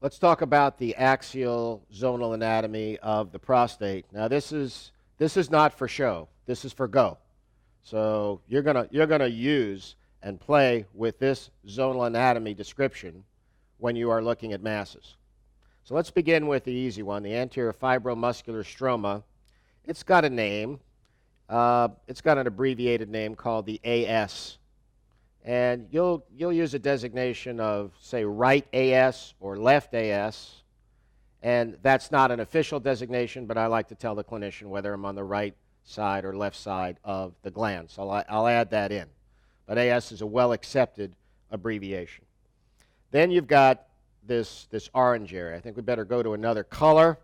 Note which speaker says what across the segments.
Speaker 1: Let's talk about the axial zonal anatomy of the prostate. Now this is not for show. This is for go. So you're gonna use and play with this zonal anatomy description when you are looking at masses. So let's begin with the easy one, the anterior fibromuscular stroma. It's got a name. It's got an abbreviated name called the AS. And you'll use a designation of, say, right AS or left AS. And that's not an official designation, but I like to tell the clinician whether I'm on the right side or left side of the gland. So I'll add that in. But AS is a well-accepted abbreviation. Then you've got this orange area. I think we better go to another color.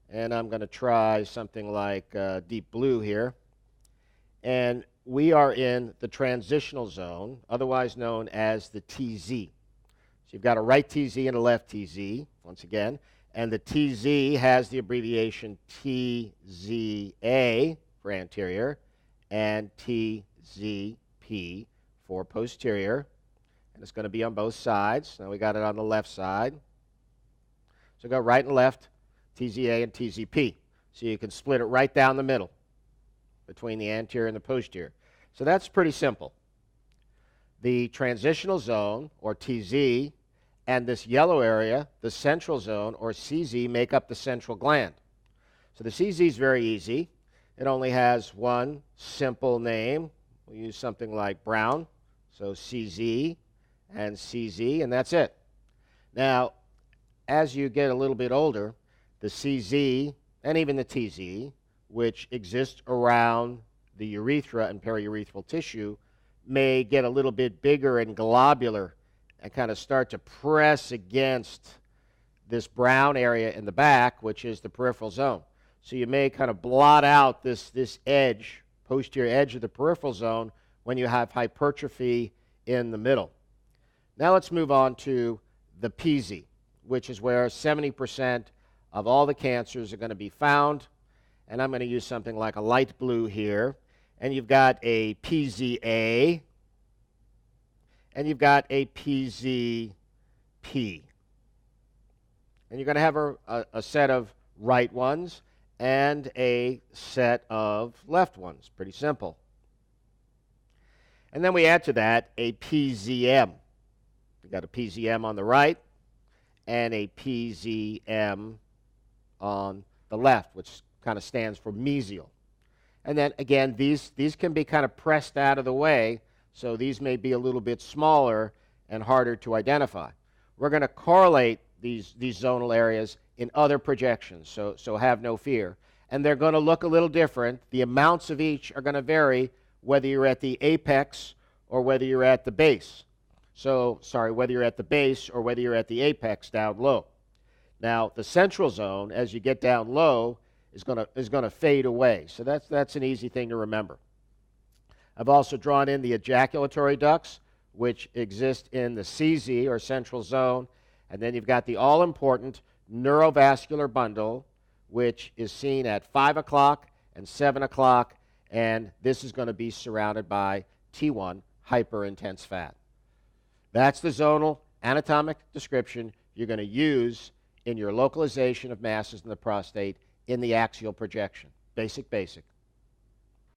Speaker 1: And I'm going to try something like deep blue here. And we are in the transitional zone, otherwise known as the TZ. So you've got a right TZ and a left TZ, once again. And the TZ has the abbreviation TZA for anterior and TZP for posterior. And it's going to be on both sides. Now we got it on the left side. So go right and left, TZA and TZP. So you can split it right down the middle between the anterior and the posterior. So that's pretty simple. The transitional zone, or TZ, and this yellow area, the central zone, or CZ, make up the central gland. So the CZ is very easy. It only has one simple name. We'll use something like brown. So CZ and CZ, and that's it. Now, as you get a little bit older, the CZ and even the TZ, which exist around the urethra and periurethral tissue, may get a little bit bigger and globular and kind of start to press against this brown area in the back, which is the peripheral zone. So you may kind of blot out this edge, posterior edge of the peripheral zone, when you have hypertrophy in the middle. Now let's move on to the PZ, which is where 70% of all the cancers are going to be found. And I'm going to use something like a light blue here. And you've got a PZA, and you've got a PZP. And you're going to have a set of right ones and a set of left ones. Pretty simple. And then we add to that a PZM. We've got a PZM on the right and a PZM on the left, which kind of stands for mesial. And then again, these can be kind of pressed out of the way, so these may be a little bit smaller and harder to identify. We're going to correlate these zonal areas in other projections, so have no fear. And they're going to look a little different. The amounts of each are going to vary whether you're at the apex or whether you're at the base. Whether you're at the base or whether you're at the apex down low. Now, the central zone, as you get down low, is going to fade away. So that's an easy thing to remember. I've also drawn in the ejaculatory ducts, which exist in the CZ, or central zone. And then you've got the all-important neurovascular bundle, which is seen at 5 o'clock and 7 o'clock. And this is going to be surrounded by T1, hyperintense fat. That's the zonal anatomic description you're going to use in your localization of masses in the prostate in the axial projection. Basic.